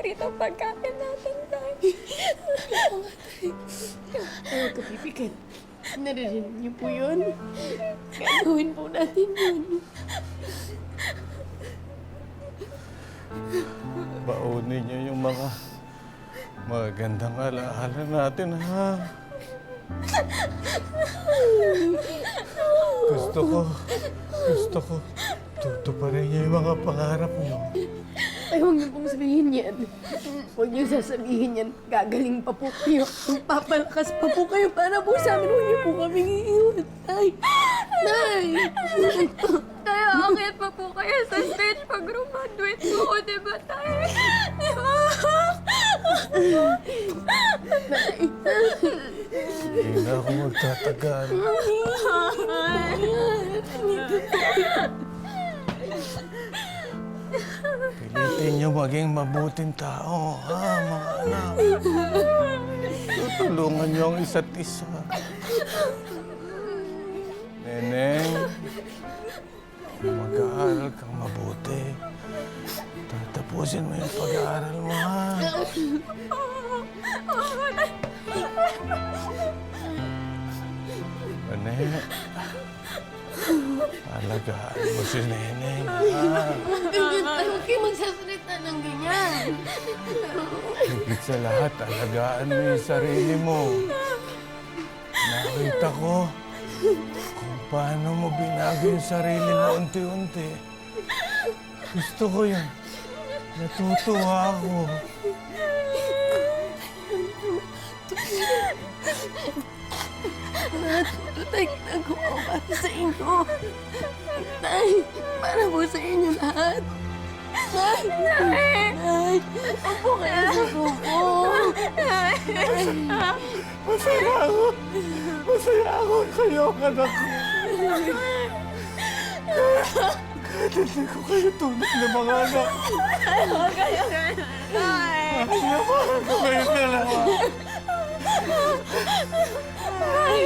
paborito pagkain natin, Tay. Huwag ka pipikit. Narinig niyo po yun? Gagawin po natin yun. Baunin niyo yung mga magandang alaala natin, ha? Gusto ko, tutuparin niyo yung mga pangarap niyo. Ay, huwag niyo pong sabihin yan. Huwag niyo sasabihin yan. Gagaling pa po kayo. Papalakas pa po kayo para po sa amin. Huwag niyo po kaming iiwan. Tay! Tay! Tay, aakit pa po kayo sa stage pag graduate ko, di ba, Tay? Di ba? Hindi na ako magtatagal. Pilitin niyo maging mabuting tao, ha, mga anak? Tutulungan niyo ang isa't isa. Neneng, mag-aaral kang mabuti. Tatapusin mo yung pag-aaral mo, ha? Neneng, alagaan mo si Neneng, ha? Huwag kayo magsasalita ng ganyan. Higit sa lahat, alagaan mo yung sarili mo. Nakita ko kung paano mo binago yung sarili mo unti-unti. Gusto ko yun. Natutuwa ako. Tay, ginagawa ko para sa inyo. Tay, para po sa inyo lahat. Tay! Tay! Huwag po kayo susuko. Masaya ako. Masaya ako kayo, anak ko. Kahit hindi ko kayo tunay na mga anak. Huwag kayo ganun, Tay. Mahal ko kayo dalawa. Huwag ka, Tay. Tay.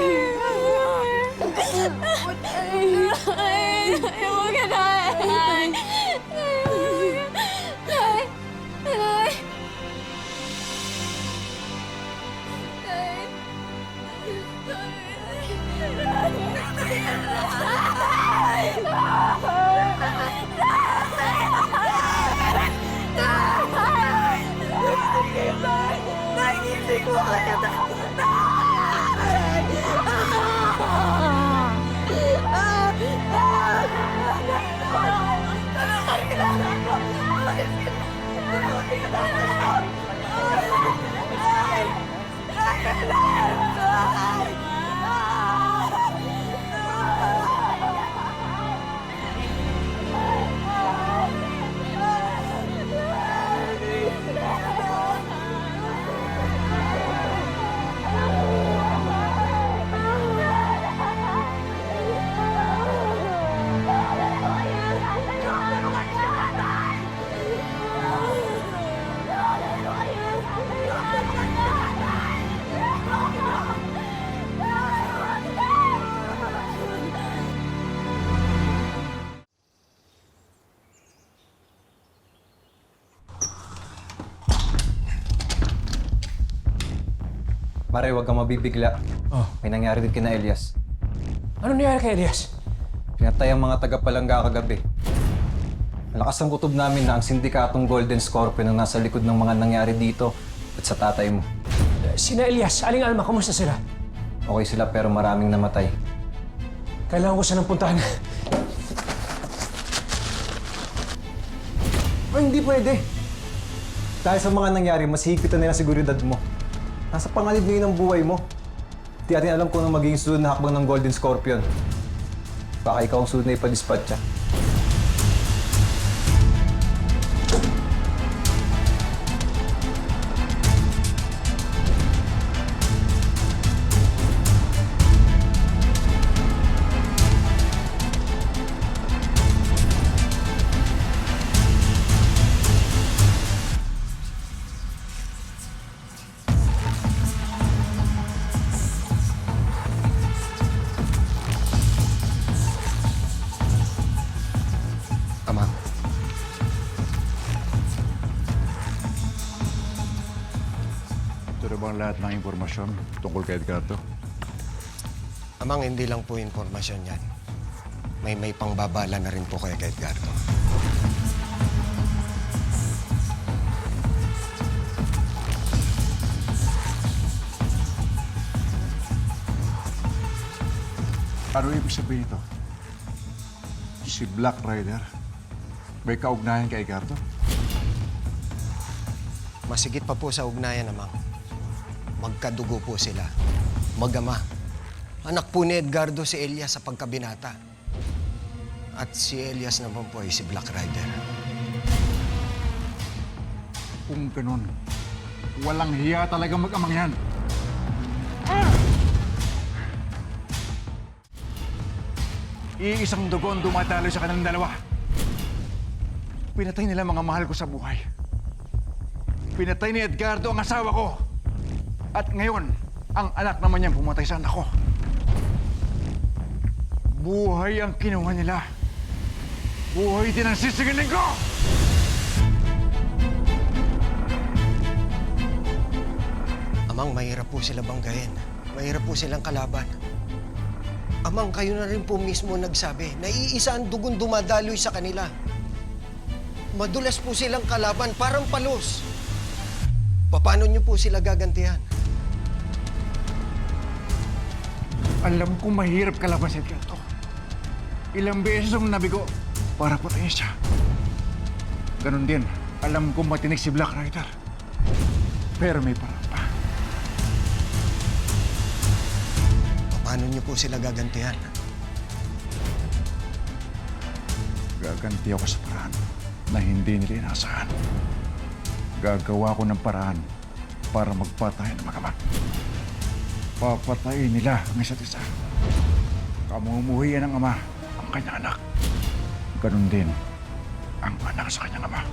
Pare, huwag kang mabibigla. Oh. May nangyari din kina Elias. Ano nangyari kay Elias? Pinatay ang mga taga-Palangga kagabi. Malakas ang kutob namin na ang sindikatong Golden Scorpion ang nasa likod ng mga nangyari dito at sa tatay mo. Sina Elias, Aling Alma, kumusta sila? Okay sila pero maraming namatay. Kailangan ko siya ng puntahan. Ay, hindi pwede. Dahil sa mga nangyari, mas higpitan nila ang seguridad mo. Nasa panganib ngayon ang buhay mo. Di natin alam kung ano magiging sunod na hakbang ng Golden Scorpion. Baka ikaw ang sunod na ipadispatcha. lahat ng impormasyon tungkol kay Edgardo? Amang, hindi lang po impormasyon yan. May pangbabala na rin po kay Edgardo. Ano ibig sabihin ito? Si Black Rider may kaugnayan kay Edgardo? Masigit pa po sa ugnayan, Amang. Magkadugo po sila. Magama. Anak po ni Edgardo si Elias sa pagkabinata. At si Elias naman po ay si Black Rider. Kung ganun, walang hiya talaga mag-amang yan. Iisang dugo ang dumadaloy sa kanilang dalawa. Pinatay nila mga mahal ko sa buhay. Pinatay ni Edgardo ang asawa ko. At ngayon, ang anak naman niyang pumatay sa anak ko. Buhay ang kinuha nila. Buhay din ang sisigilin ko! Amang, mahirap po sila banggain. Mahirap po silang kalaban. Amang, kayo na rin po mismo nagsabi na iisa ang dugon dumadaloy sa kanila. Madulas po silang kalaban, parang palos. Paano niyo po sila gagantihan? Alam kong mahirap kalaban si Edgardo. Ilang beses akong nabigo para patayin siya. Ganon din, alam kong matinik si Black Rider. Pero may parang pa. Paano niyo po sila gagantihan? Gaganti ako sa paraan na hindi nila inaasahan. Gagawa ko ng paraan para magpatay ng mga ama. Papatayin nila ang isa't isa. Kamumuhian ng ama ang kanyang anak. Ganon din ang anak sa kanyang ama.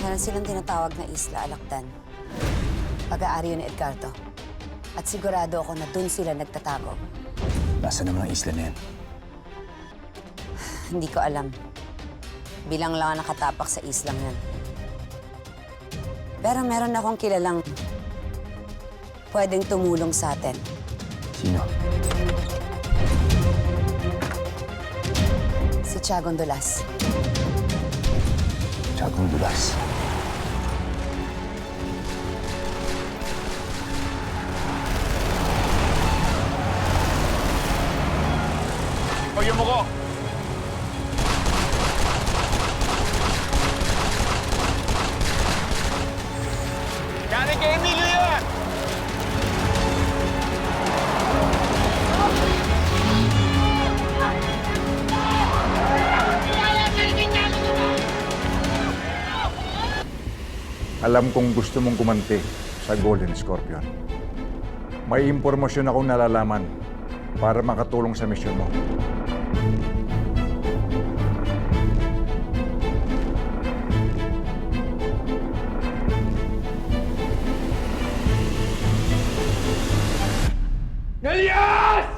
Meron silang tinatawag na Isla Alakdan. Pag-aari yun ni Edgardo. At sigurado ako na dun sila nagtatago. Nasaan naman ang isla na yan? Hindi ko alam. Bilang lang ang nakatapak sa islang yan. Pero meron akong kilalang pwedeng tumulong sa atin. Sino? Si Tiagong Dulas. Tiagong Dulas. Pagyan mo ko! Galing kay Emilio yan! Alam kong gusto mong kumante sa Golden Scorpion. May impormasyon akong nalalaman para makatulong sa misyon mo. Elias!